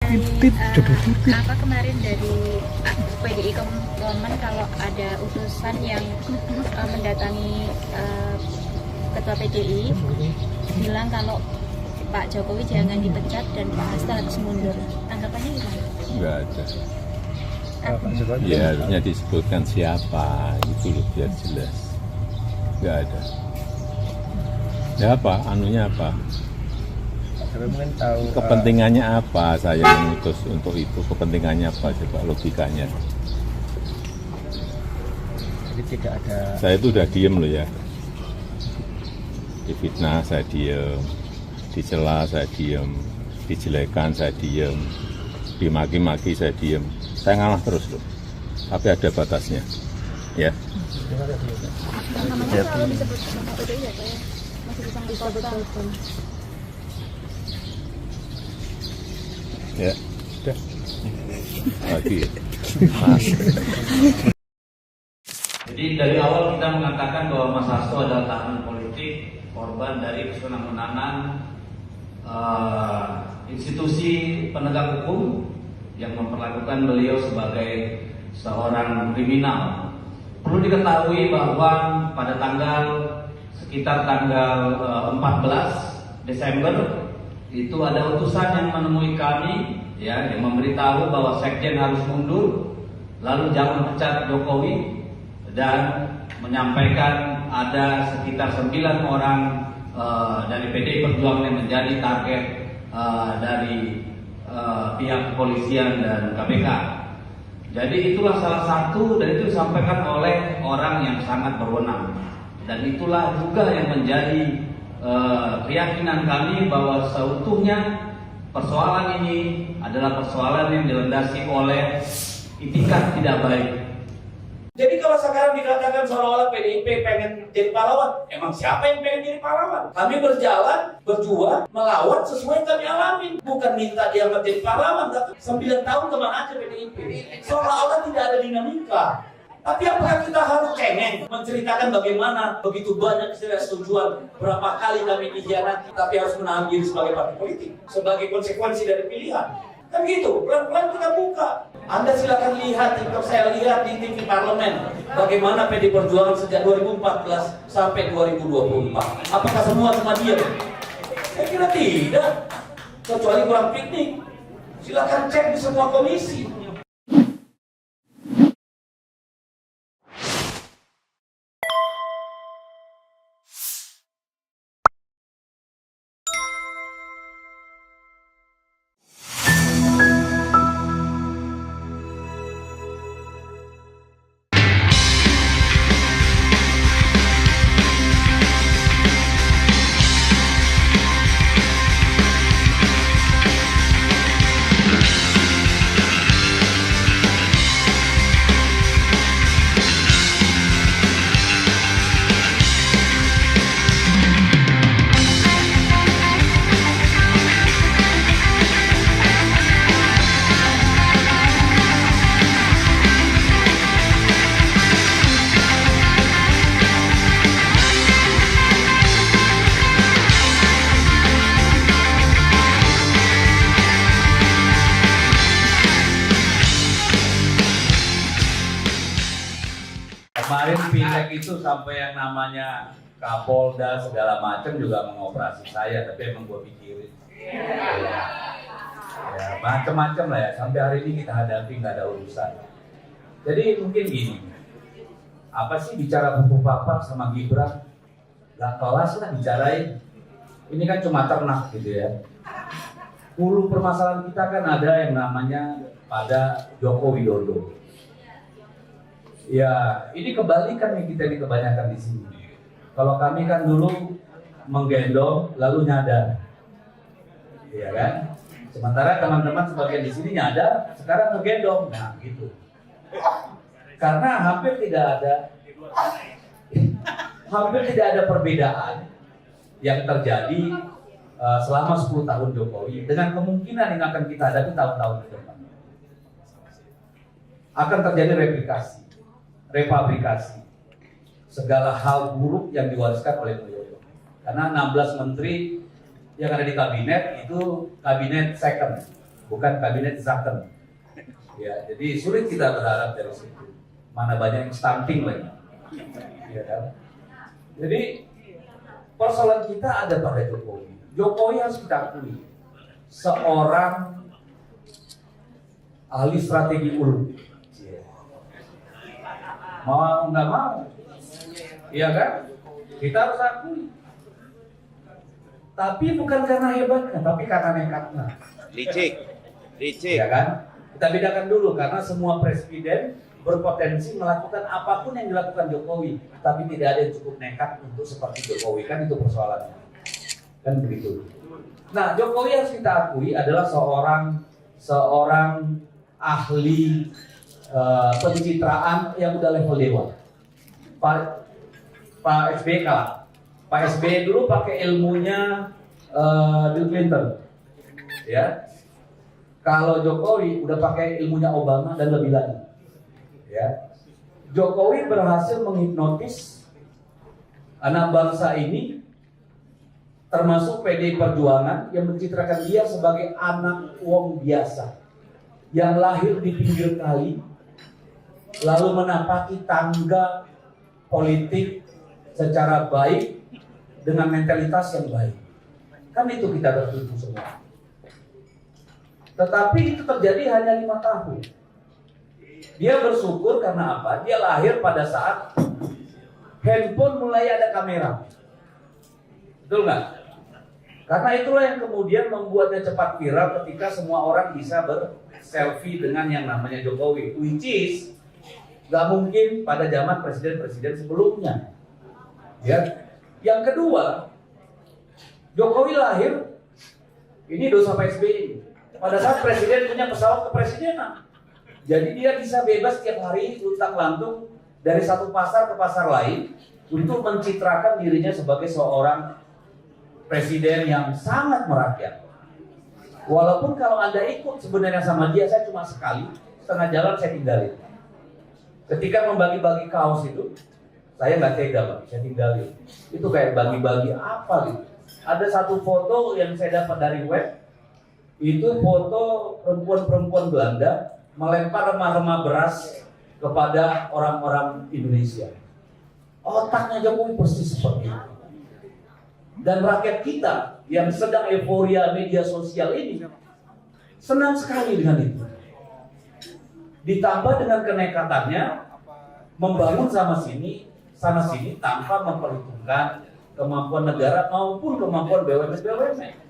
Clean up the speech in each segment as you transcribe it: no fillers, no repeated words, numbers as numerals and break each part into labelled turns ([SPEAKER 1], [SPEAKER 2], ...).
[SPEAKER 1] Apa kemarin dari PDI Komen kalau ada utusan yang mendatangi ketua PDI bilang kalau Pak Jokowi jangan dipecat dan Pak Hasto harus mundur. Tanggapannya gimana?
[SPEAKER 2] Enggak ada. Ya harusnya disebutkan siapa itu loh biar jelas. Enggak ada. Ya apa? Anunya apa?
[SPEAKER 3] Mungkin tahu
[SPEAKER 2] Kepentingannya apa saya mengutus untuk itu? Kepentingannya apa? Coba logikanya.
[SPEAKER 3] jadi tidak ada.
[SPEAKER 2] Saya itu udah diem loh ya. Difitnah saya diem, dicela saya diem, dijelekan saya diem, dimaki-maki saya diem. Saya ngalah terus loh. Tapi ada batasnya. Ya.
[SPEAKER 1] Namanya kalau disebut sama PDI ya Pak ya? Masih bisa dipotong.
[SPEAKER 2] Ya. Udah. Lagi.
[SPEAKER 4] Jadi dari awal kita mengatakan bahwa Mas Hasto adalah tahanan politik, korban dari kesenang-senangan institusi penegak hukum yang memperlakukan beliau sebagai seorang kriminal. Perlu diketahui bahwa pada sekitar tanggal 14 Desember itu ada utusan yang menemui kami, ya, yang memberitahu bahwa Sekjen harus mundur, lalu jangan pecat Jokowi, dan menyampaikan ada sekitar 9 orang dari PDI Perjuangan yang menjadi target dari pihak kepolisian dan KPK. Jadi itulah salah satu, dan itu disampaikan oleh orang yang sangat berwenang. Dan itulah juga yang menjadi keyakinan kami bahwa seutuhnya persoalan ini adalah persoalan yang dilandasi oleh itikat tidak baik.
[SPEAKER 5] Jadi kalau sekarang dikatakan seolah-olah PDIP pengen jadi pahlawan, emang siapa yang pengen jadi pahlawan? Kami berjuang, melawan sesuai yang kami alami. Bukan minta dianggap jadi pahlawan, tapi 9 tahun kemana aja PDIP? Seolah-olah tidak ada dinamika. Tapi apakah kita harus cengeng menceritakan bagaimana begitu banyak ketidaksetujuan, berapa kali kami dikhianati, tapi harus menahan diri sebagai partai politik, sebagai konsekuensi dari pilihan. Kan gitu, pelan-pelan kita buka. Anda silakan lihat, saya lihat di TV Parlemen, bagaimana PDI Perjuangan sejak 2014 sampai 2024. Apakah semua cuma diam? Saya kira tidak, kecuali kurang piknik. Silakan cek di semua komisi.
[SPEAKER 4] Kemarin Pileg itu sampai yang namanya Kapolda segala macam juga mengoperasi saya, tapi emang gue pikirin. Ya, macam-macam lah ya, sampai hari ini kita hadapi nggak ada urusan. Jadi mungkin gini, apa sih bicara buku papa sama Gibran? Gak kelas lah bicarain. Ini kan cuma ternak gitu ya. Hulu permasalahan kita kan ada yang namanya pada Joko Widodo. Ya, ini kebalikan nih kita ini kebanyakan di sini. Kalau kami kan dulu menggendong lalu nyadar, iya kan? Sementara teman-teman sebagian di sini nyadar, sekarang menggendong, nah gitu. Karena hampir tidak ada perbedaan yang terjadi selama 10 tahun Jokowi dengan kemungkinan yang akan kita hadapi tahun-tahun ke depan. Akan terjadi repabrikasi segala hal buruk yang diwariskan oleh beliau. Karena 16 menteri yang ada di kabinet itu kabinet second.
[SPEAKER 5] bukan kabinet Zaken. Ya, jadi sulit kita berharap dari situ. Mana banyak yang stunting lagi. Ya kan? Jadi persoalan kita ada pada Jokowi. Jokowi harus kita akui seorang ahli strategi ulu. Mau nggak mau, iya kan? Kita harus akui. Tapi bukan karena hebatnya, tapi karena nekatnya.
[SPEAKER 6] Licik.
[SPEAKER 5] Ya kan? Kita bedakan dulu karena semua presiden berpotensi melakukan apapun yang dilakukan Jokowi, tapi tidak ada yang cukup nekat untuk seperti Jokowi, kan itu persoalannya. Kan begitu. Nah, Jokowi harus kita akui adalah seorang ahli pencitraan yang udah level dewa. Pak SBY kalah. Pak SBY dulu pakai ilmunya Bill Clinton, ya. Kalau Jokowi udah pakai ilmunya Obama dan lebih lagi, ya. Jokowi berhasil menghipnotis anak bangsa ini, termasuk PDI Perjuangan yang mencitrakan dia sebagai anak wong biasa yang lahir di pinggir kali, lalu menapaki tangga politik secara baik dengan mentalitas yang baik. Kan itu kita bertuju semua. Tetapi itu terjadi hanya 5 tahun. Dia bersyukur karena apa? Dia lahir pada saat handphone mulai ada kamera. Betul nggak? Karena itulah yang kemudian membuatnya cepat viral ketika semua orang bisa berselfie dengan yang namanya Jokowi, which is nggak mungkin pada zaman presiden-presiden sebelumnya. Ya. Yang kedua, Jokowi lahir ini dosa Pak SBY. Pada saat presiden punya pesawat kepresidenan, jadi dia bisa bebas tiap hari luntang-lantung dari satu pasar ke pasar lain untuk mencitrakan dirinya sebagai seorang presiden yang sangat merakyat. Walaupun kalau Anda ikut sebenarnya sama dia, saya cuma sekali, setengah jalan saya tinggalin. Ketika membagi-bagi kaos itu, saya nggak tega, Pak, saya tinggalin. Itu kayak bagi-bagi apa gitu. Ada satu foto yang saya dapat dari web, itu foto perempuan-perempuan Belanda melempar remah-remah beras kepada orang-orang Indonesia. Otaknya Jokowi persis seperti itu. Dan rakyat kita yang sedang euforia media sosial ini senang sekali dengan itu. Ditambah dengan kenekatannya membangun sana sini tanpa memperhitungkan kemampuan negara maupun kemampuan BUMN.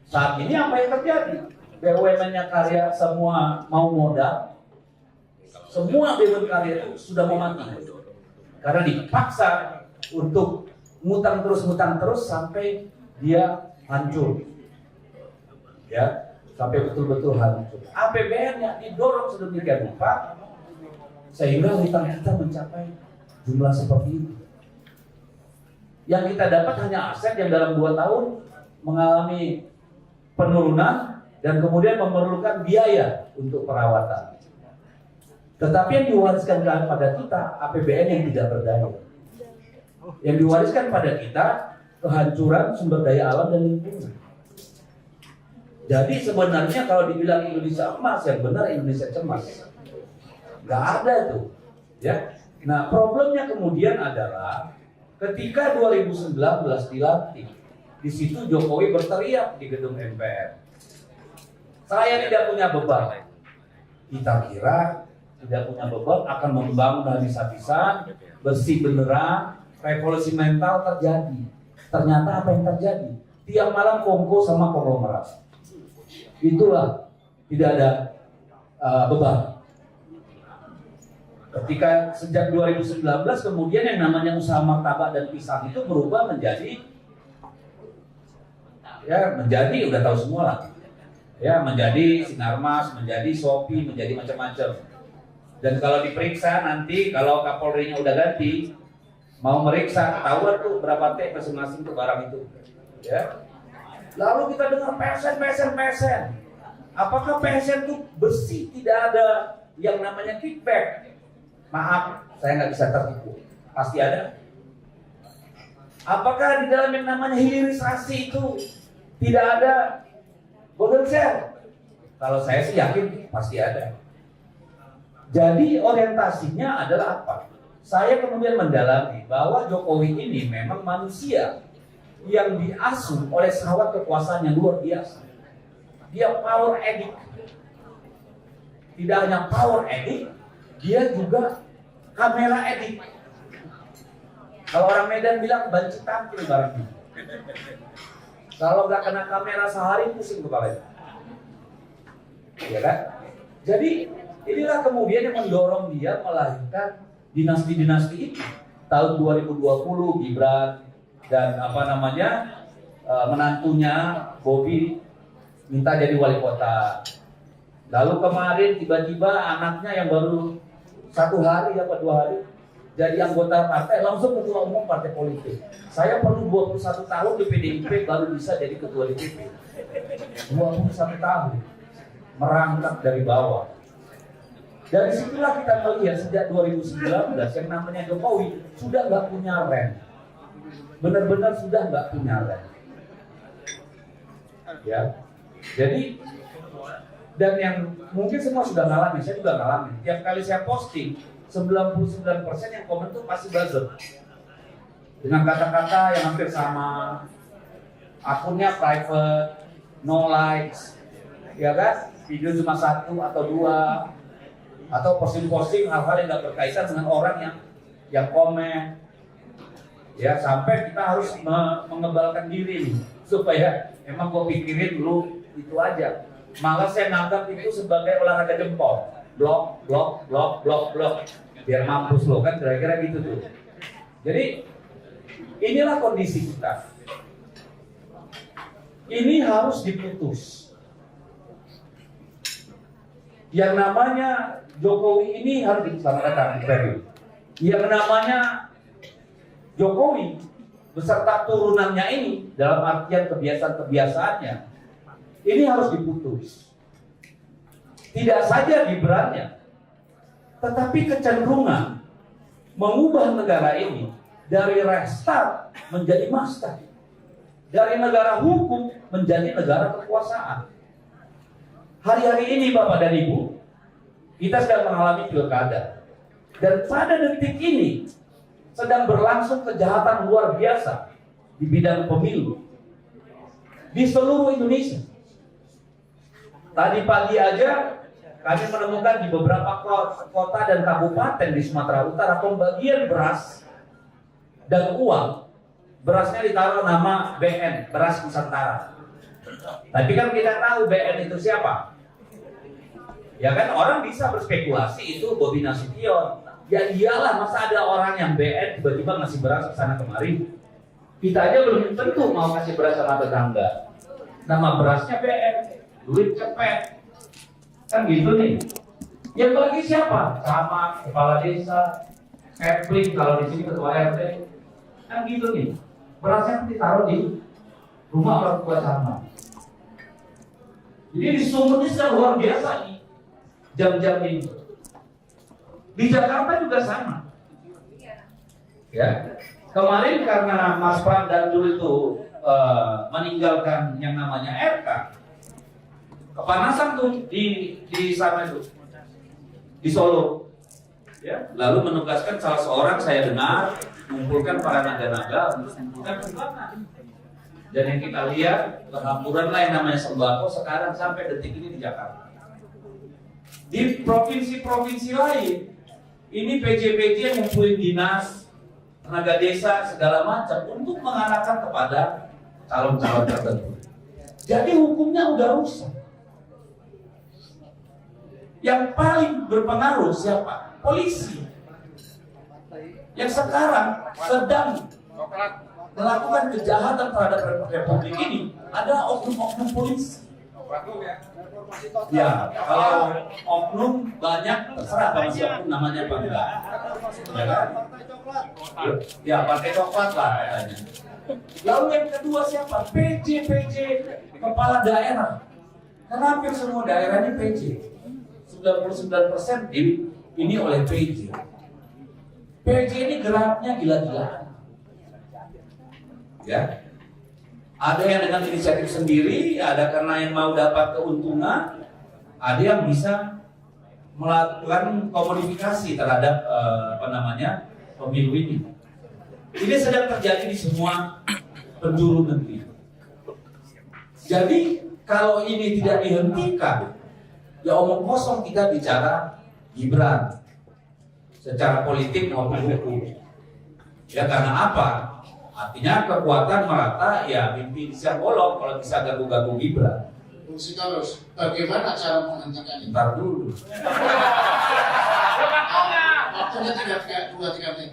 [SPEAKER 5] Saat ini apa yang terjadi? BUMN-nya karya semua mau modal, semua BUMN karya itu sudah mau mati karena dipaksa untuk ngutang terus sampai dia hancur, ya, sampai betul-betul hancur. APBN-nya didorong sedemikian rupa sehingga hutang kita mencapai jumlah seperti itu. Yang kita dapat hanya aset yang dalam 2 tahun mengalami penurunan dan kemudian memerlukan biaya untuk perawatan. Tetapi yang diwariskan pada kita APBN yang tidak berdaya. Yang diwariskan pada kita kehancuran sumber daya alam dan lingkungan. Jadi sebenarnya kalau dibilang Indonesia emas, yang benar Indonesia cemas. Nggak ada tuh, ya. Nah, problemnya kemudian adalah ketika 2019 dilantik, di situ Jokowi berteriak di gedung MPR, saya tidak punya beban. Kita kira tidak punya beban akan membangun habis-habisan, bersih beneran, revolusi mental terjadi. Ternyata apa yang terjadi? Tiap malam kongko sama konglomerat. Itulah tidak ada beban. Ketika sejak 2019 kemudian yang namanya usaha martabak dan pisang itu berubah menjadi udah tahu semua lah. Ya, menjadi Sinarmas, menjadi Shopee, menjadi macam-macam. Dan kalau diperiksa nanti kalau Kapolri-nya udah ganti, mau meriksa ketahuan tuh berapa T masing-masing tuh barang itu. Ya. Lalu kita dengar PSN. Apakah PSN itu bersih, tidak ada yang namanya kickback? Maaf, saya nggak bisa tertipu. Pasti ada. Apakah di dalam yang namanya hilirisasi itu tidak ada golden share? Kalau saya sih yakin pasti ada. Jadi orientasinya adalah apa? Saya kemudian mendalami bahwa Jokowi ini memang manusia yang diasuh oleh syahwat kekuasaan yang luar biasa. Dia power addict. Tidak hanya power addict, dia juga kamera addict. Kalau orang Medan bilang banci tampil barangnya. Kalau nggak kena kamera sehari pusing kepalanya. Ya kan? Jadi inilah kemudian yang mendorong dia melahirkan dinasti-dinasti itu. Tahun 2020 Gibran dan menantunya Bobi minta jadi wali kota. Lalu kemarin tiba-tiba anaknya yang baru 1 hari apa 2 hari jadi anggota partai, langsung ketua umum partai politik. Saya perlu 21 tahun di PDIP baru bisa jadi ketua DPP. 21 tahun merangkak dari bawah. Dari situlah kita melihat sejak 2019 yang namanya Jokowi sudah nggak punya rem. Benar-benar sudah nggak punya rem. Ya, jadi dan yang mungkin semua sudah ngalamin, saya juga ngalamin. Tiap kali saya posting, 99% yang komen tuh pasti buzzer dengan kata-kata yang hampir sama, akunnya private, no likes, ya kan? Video cuma 1 atau 2, atau posting-posting hal-hal yang nggak berkaitan dengan orang yang komen, ya sampai kita harus mengebalkan diri nih, supaya emang gue pikirin dulu itu aja. Malah saya nganggap itu sebagai olahraga jempol, blok, biar mampus lo kan, kira-kira gitu tuh. Jadi inilah kondisi kita. Ini harus diputus. Yang namanya Jokowi ini harus diselamatkan. Yang namanya Jokowi beserta turunannya ini dalam artian kebiasaan-kebiasaannya ini harus diputus. Tidak saja Gibrannya, tetapi kecenderungan mengubah negara ini dari restart menjadi master, dari negara hukum menjadi negara kekuasaan. Hari-hari ini Bapak dan Ibu, kita sedang mengalami pilkada, dan pada detik ini sedang berlangsung kejahatan luar biasa di bidang pemilu di seluruh Indonesia. Tadi pagi aja kami menemukan di beberapa kota dan kabupaten di Sumatera Utara pembagian beras dan uang. Berasnya ditaruh nama BN, Beras Nusantara. Tapi kan kita tahu BN itu siapa? Ya kan, orang bisa berspekulasi itu Bobi Nasution. Ya iyalah, masa ada orang yang BN tiba-tiba ngasih beras ke sana kemari. Kita aja belum tentu mau kasih beras sama tetangga. Nama berasnya BN, duit cepet. Kan gitu nih. Yang bagi siapa? Camat, kepala desa, Kepling kalau di sini ketua RT. Kan gitu nih. Berasnya ditaruh di rumah orang tua camat. Jadi di Sumut ini sudah luar biasa nih jam-jam ini. Di Jakarta juga sama. Ya. Kemarin karena Mas Pram dan Jul itu meninggalkan yang namanya RK, kepanasan tuh di sana itu, di Solo. Ya. Lalu menugaskan salah seorang, saya dengar, mengumpulkan para naga-naga untuk mengumpulkan sumbangan. Dan yang kita lihat perhamburan lah yang namanya sembako sekarang sampai detik ini di Jakarta. Di provinsi-provinsi lain, ini PJ-PJ yang ngumpulin dinas, tenaga desa, segala macam untuk mengarahkan kepada calon-calon tertentu. Jadi hukumnya udah rusak. Yang paling berpengaruh siapa? Polisi. Yang sekarang sedang melakukan kejahatan terhadap Republik ini adalah oknum-oknum polisi. Ya, kalau oknum banyak terserah kalau oknum namanya apa enggak. Ya kan? Ya, partai coklat lah katanya. Lalu yang kedua siapa? PJ kepala daerah. Karena hampir semua daerah ini PJ. 99% ini oleh PJ. PJ ini geraknya gila-gilaan. Ya, ada yang dengan inisiatif sendiri, ada karena yang mau dapat keuntungan, ada yang bisa melakukan komodifikasi terhadap pemilu ini. Ini sedang terjadi di semua penjuru negeri. Jadi kalau ini tidak dihentikan, ya omong kosong kita bicara Gibran secara politik maupun hukum. Ya karena apa? Artinya kekuatan merata, ya mimpi siang bolong kalau bisa gagu-gagu Gibran.
[SPEAKER 6] Bung Sitorus, bagaimana cara menghentikan itu?
[SPEAKER 5] Ntar dulu.
[SPEAKER 6] Waktunya 2-3 menit.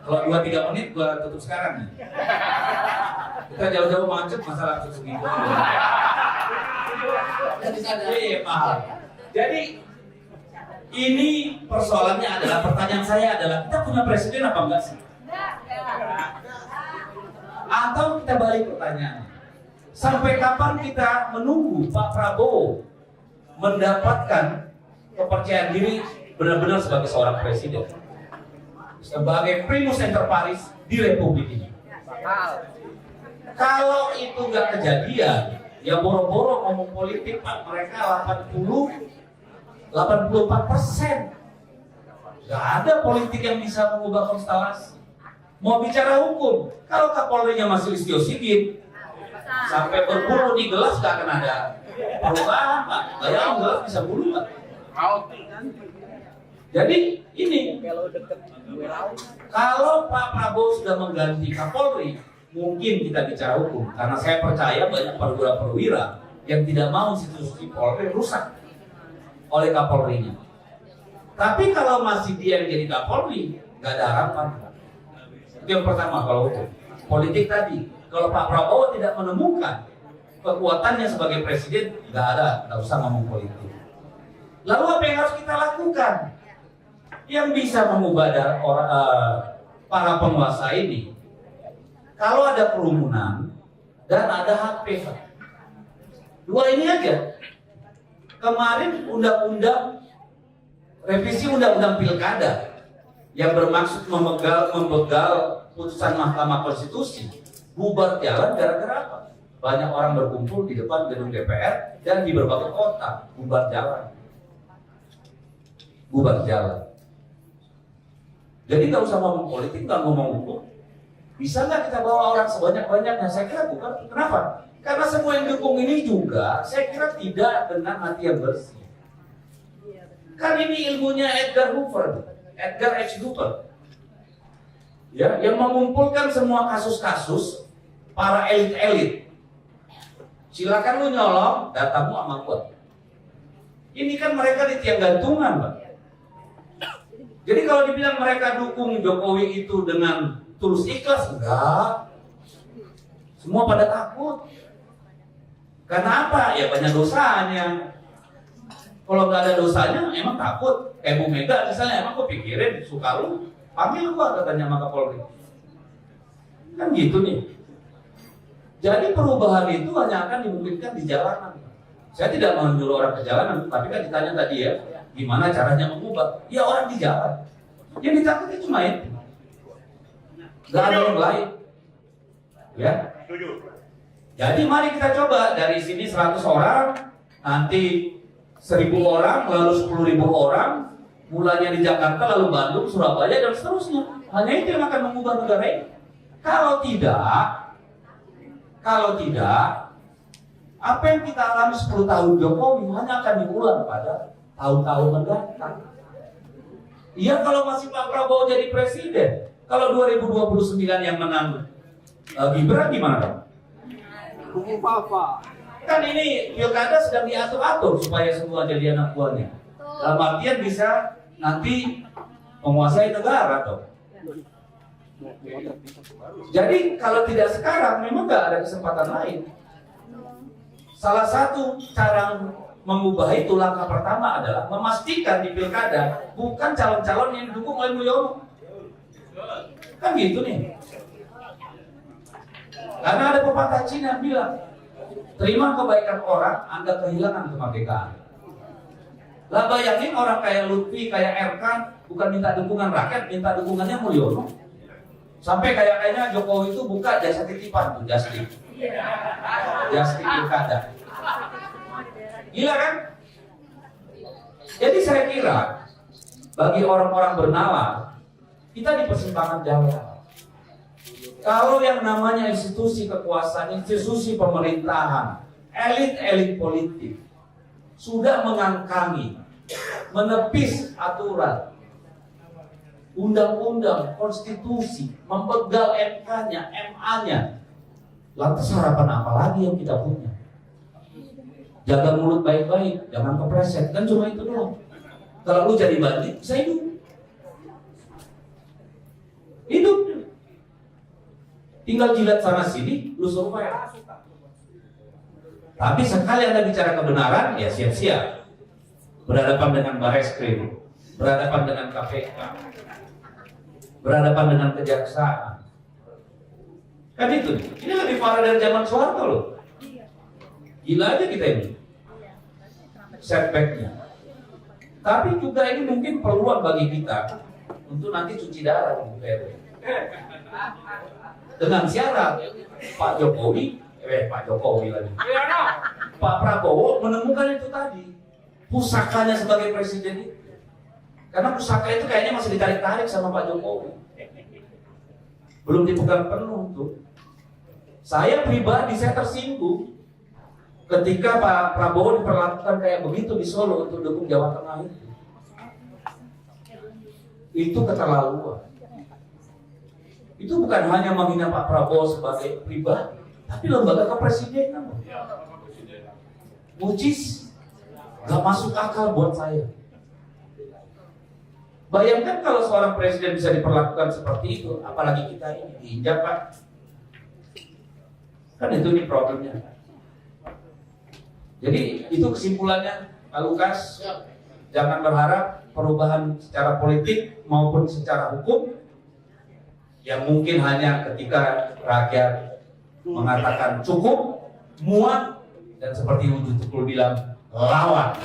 [SPEAKER 5] Kalau 2-3 menit gua tutup sekarang nih. Kita jauh-jauh macet masalah segitu.
[SPEAKER 6] Jadi sadar.
[SPEAKER 5] Iya, paham. Jadi ini persoalannya adalah, pertanyaan saya adalah, kita punya presiden apa enggak sih? Atau kita balik pertanyaan, sampai kapan kita menunggu Pak Prabowo mendapatkan kepercayaan diri benar-benar sebagai seorang presiden, sebagai primus inter pares di Republik ini? Kalau itu nggak kejadian, ya boro-boro ngomong politik Pak, mereka 84%. Nggak ada politik yang bisa mengubah konstelasi. Mau bicara hukum, kalau Kapolrinya masih Listio Sigit, sampai berbulu di gelas nggak akan ada perubahan Pak. Bayangin gelas bisa bulu Pak. Jadi ini, kalau Pak Prabowo sudah mengganti Kapolri, mungkin kita bicara hukum, karena saya percaya banyak perwira-perwira yang tidak mau institusi Polri rusak oleh Kapolrinya. Tapi kalau masih dia yang jadi Kapolri, nggak ada harapan. Itu yang pertama kalau hukum. Politik tadi, kalau Pak Prabowo tidak menemukan kekuatannya sebagai presiden, nggak usah ngomong politik. Lalu apa yang harus kita lakukan? Yang bisa mengubah para penguasa ini, kalau ada kerumunan dan ada hak privat. Dua ini aja. Kemarin revisi undang-undang pilkada yang bermaksud membegal putusan Mahkamah Konstitusi bubar jalan gara-gara apa? Banyak orang berkumpul di depan gedung DPR dan di berbagai kota, bubar jalan. Jadi nggak usah ngomong politik, nggak ngomong hukum. Bisa nggak kita bawa orang sebanyak-banyaknya? Saya kira bukan. Kenapa? Karena semua yang dukung ini juga, saya kira tidak dengan hati yang bersih. Kan ini ilmunya Edgar H. Hoover. Ya, yang mengumpulkan semua kasus-kasus para elit-elit. Silakan lu nyolong datamu sama gua. Ini kan mereka di tiang gantungan, Pak. Jadi kalau dibilang mereka dukung Jokowi itu dengan tulus ikhlas, enggak. Semua pada takut. Karena apa? Ya banyak dosanya. Kalau nggak ada dosanya, emang takut. Bu Mega misalnya, emang gue pikirin, suka lu, panggil gua katanya sama Kapolri. Kan gitu nih. Jadi perubahan itu hanya akan dimungkinkan di jalanan. Saya tidak menyuruh orang ke jalanan, tapi kan ditanya tadi ya, gimana caranya mengubah? Ya orang di jalan. Yang ditakuti cuma itu. Gak ada yang lain. Ya. Jadi mari kita coba dari sini 100 orang, nanti 1000 orang, lalu 10.000 orang, mulanya di Jakarta, lalu Bandung, Surabaya, dan seterusnya. Hanya itu yang akan mengubah negara ini. Kalau tidak, apa yang kita alami 10 tahun Jokowi hanya akan diulang pada tahun-tahun mendatang. Iya kalau masih Pak Prabowo jadi presiden, kalau 2029 yang menang Gibran gimana dong? Kan ini pilkada sedang diatur-atur supaya semua jadi anak buahnya. Dalam artian bisa nanti menguasai negara dong. Jadi kalau tidak sekarang memang nggak ada kesempatan lain. Salah satu cara mengubah itu, langkah pertama adalah memastikan di pilkada bukan calon-calon yang didukung oleh Mulyono. Kan gitu nih. Karena ada pepatah Cina bilang, terima kebaikan orang, Anda kehilangan kemerdekaan. Lah bayangin orang kayak Lutfi, kayak Erkan, bukan minta dukungan rakyat, minta dukungannya Mulyono. Sampai kayaknya Jokowi itu buka jasa titipan tuh, jasa pilkada. Gila kan? Jadi saya kira bagi orang-orang bernalar, kita di persimpangan jalan. Kalau yang namanya institusi kekuasaan, institusi pemerintahan, elit-elit politik sudah mengangkangi, menepis aturan, undang-undang, konstitusi, membegal MK-nya, MA-nya, lantas harapan apa lagi yang kita punya? Jaga mulut baik-baik, jangan kepreset, kan cuma itu doang. Kalau lu jadi bandit, saya hidup. Tinggal jilat sana sini, lu survei. Tapi sekali Anda bicara kebenaran, ya siap-siap. Berhadapan dengan Barreskrim, berhadapan dengan KPK, berhadapan dengan kejaksaan. Kan itu, ini lebih parah dari zaman Soeharto loh. Gila aja kita ini setbacknya. Tapi juga ini mungkin peluang bagi kita untuk nanti cuci darah di DPR. Dengan syarat Pak Jokowi lagi, Pak Prabowo menemukan itu tadi, pusakanya sebagai presiden itu. Karena pusaka itu kayaknya masih ditarik-tarik sama Pak Jokowi, belum dipegang penuh tuh. Saya pribadi saya tersinggung ketika Pak Prabowo diperlakukan kayak begitu di Solo untuk dukung Jawa Tengah itu. Itu keterlaluan. Itu bukan hanya menghina Pak Prabowo sebagai pribadi, tapi lembaga kepresidenan. Mucis, gak masuk akal buat saya. Bayangkan kalau seorang presiden bisa diperlakukan seperti itu, apalagi kita ini diinjak, Pak. Kan itu nih problemnya. Jadi itu kesimpulannya, Pak Lukas. Jangan berharap perubahan secara politik maupun secara hukum yang mungkin hanya ketika rakyat mengatakan cukup, muat, dan seperti Wujud Tukul bilang, lawan.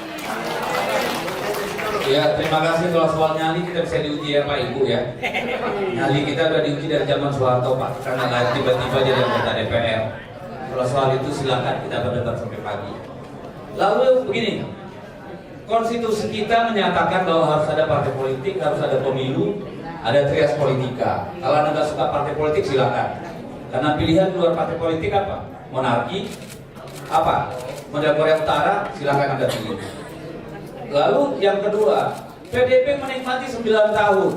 [SPEAKER 5] Ya, terima kasih. Kalau soal nyali kita bisa diuji ya Pak Ibu ya. Nyali kita udah diuji dari zaman Soeharto Pak, karena tiba-tiba jadi anggota DPR. Kalau soal itu silakan kita berdebat sampai pagi. Lalu begini, konstitusi kita menyatakan bahwa harus ada partai politik, harus ada pemilu, ada trias politika. Kalau Anda nggak suka partai politik silakan. Karena pilihan luar partai politik apa? Monarki, apa? Model Korea Utara, silakan Anda pilih. Lalu yang kedua, PDP menikmati 9 tahun.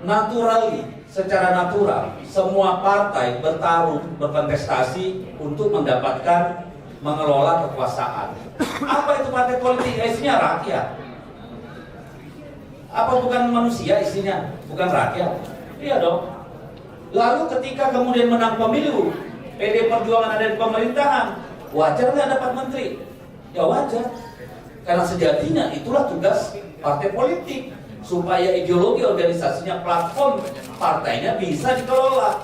[SPEAKER 5] Naturally, secara natural, semua partai bertarung, berkontestasi untuk mendapatkan mengelola kekuasaan. Apa itu partai politik? Isinya rakyat. Apa bukan manusia isinya? Bukan rakyat? Iya dong. Lalu ketika kemudian menang pemilu, PD Perjuangan ada di pemerintahan, wajar nggak dapat menteri? Ya wajar. Karena sejatinya itulah tugas partai politik, supaya ideologi organisasinya, platform partainya bisa dikelola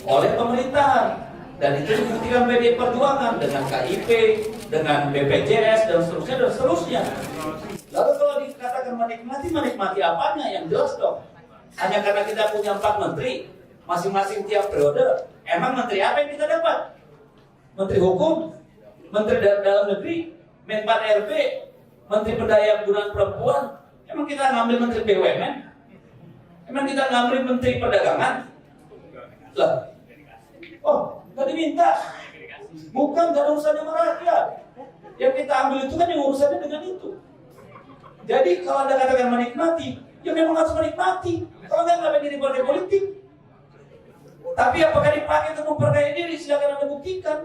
[SPEAKER 5] oleh pemerintahan. Dan itu dibuktikan PD Perjuangan dengan KIP, dengan BPJS, dan seterusnya. Lalu kalau dikatakan menikmati apanya? Yang jelas dong. Hanya karena kita punya 4 menteri, masing-masing tiap periode. Emang menteri apa yang kita dapat? Menteri Hukum, Menteri Dalam Negeri, Menpan RB, Menteri Pendaya Gunaan Perempuan. Emang kita ngambil Menteri BUMN? Emang kita ngambil Menteri Perdagangan? Lah, oh, nggak diminta. Bukan, nggak ada urusannya sama rakyat. Yang kita ambil itu kan yang urusannya dengan itu. Jadi kalau Anda katakan menikmati, ya memang harus menikmati. Kalau nggak jadi partai politik. Tapi apakah dipakai untuk memperdaya diri? Silakan Anda buktikan.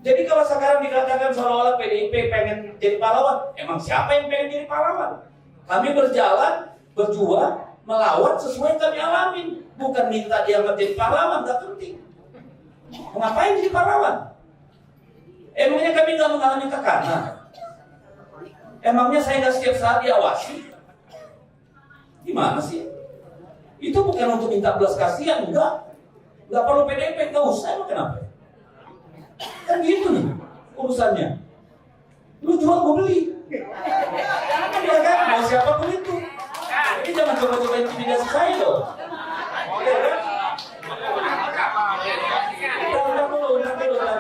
[SPEAKER 5] Jadi kalau sekarang dikatakan seolah-olah PDIP pengen jadi pahlawan, emang siapa yang pengen jadi pahlawan? Kami berjalan, berjuang, melawan sesuai yang kami alamin. Bukan minta dianggap jadi pahlawan, gak penting. Ngapain jadi pahlawan? Emangnya kami gak mengalami tekanan? Emangnya saya gak setiap saat diawasi? Gimana sih? Itu bukan untuk minta belas kasihan, enggak. Gak perlu PDIP, gak usah, emang kenapa? Kan gitu nih urusannya. Lu jual, gue beli. Ya kan, mau siapa pun itu. Ini jangan coba-coba intimidasi saya loh. Ya kan? Udah dulu. Saya udah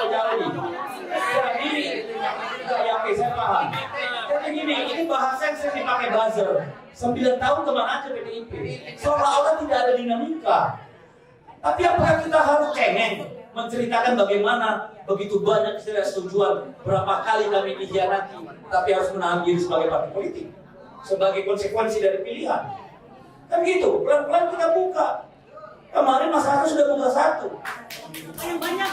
[SPEAKER 5] jauh nih. Jadi, saya yakin, saya paham. sering dipakai buzzer. 9 tahun kemana aja PDIP? Seolah-olah tidak ada dinamika. Tapi apakah kita harus cengeng menceritakan bagaimana begitu banyak ketidaksetujuan, berapa kali kami dikhianati, tapi harus menahan diri sebagai partai politik, sebagai konsekuensi dari pilihan. Kan gitu, pelan-pelan kita buka. Kemarin Mas Agus sudah buka satu.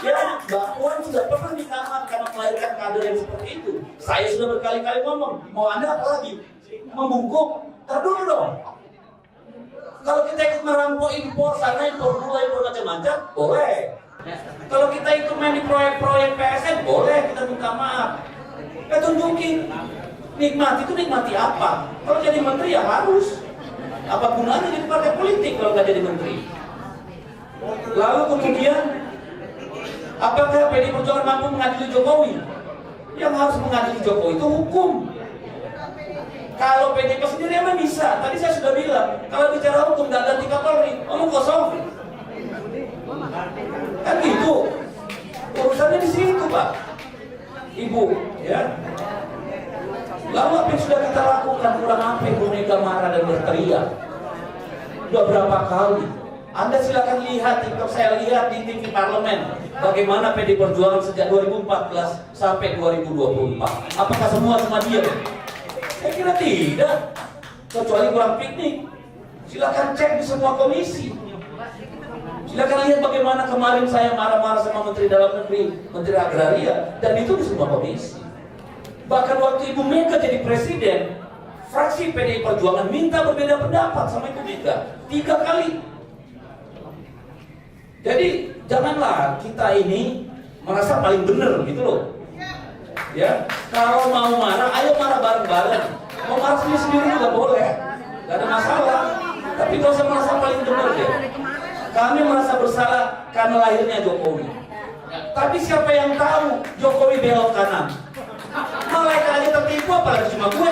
[SPEAKER 5] Ya, Mbak Puan sudah pernah ditahan karena melahirkan kader yang seperti itu. Saya sudah berkali-kali ngomong, mau Anda apa lagi? Membungkuk? Terdulu dong. Kalau kita ikut merampok impor sana, impor gula, impor macam-macam, boleh. Kalau kita ikut main di proyek-proyek PSN, boleh kita minta maaf. Kita tunjukin. Nikmati itu nikmati apa? Kalau jadi menteri ya harus. Apa gunanya jadi partai politik kalau nggak jadi menteri? Lalu kemudian, apakah PDI Perjuangan mampu mengadili Jokowi? Yang harus mengadili Jokowi itu hukum. Kalau PDIP sendiri emang bisa. Tadi saya sudah bilang, kalau bicara hukum nggak ganti Kapolri, omong kosong. Kan gitu. Urusannya di situ, Pak. Ibu, ya. Lalu apa yang sudah kita lakukan? Kurang apa Bu Mega marah dan berteriak? Sudah berapa kali? Anda silakan lihat, TikTok saya lihat di TV Parlemen bagaimana PDI Perjuangan sejak 2014 sampai 2024. Apakah semua cuma diam? Saya kira tidak, kecuali kurang piknik. Silakan cek di semua komisi. Silakan lihat bagaimana kemarin saya marah-marah sama Menteri Dalam Negeri, Menteri Agraria, dan itu di semua komisi. Bahkan waktu Ibu Mega jadi presiden, fraksi PDI Perjuangan minta berbeda pendapat sama Ibu Mega 3 kali. Jadi janganlah kita ini merasa paling benar gitu loh. Ya, kalau mau marah, ayo marah bareng-bareng. Mau marah sendiri-sendiri juga boleh, gak ada masalah. Tapi gak usah merasa paling benar deh. Kami merasa bersalah karena lahirnya Jokowi. Tapi siapa yang tahu Jokowi belok kanan? Malaikat aja tertipu, apalagi cuma gue.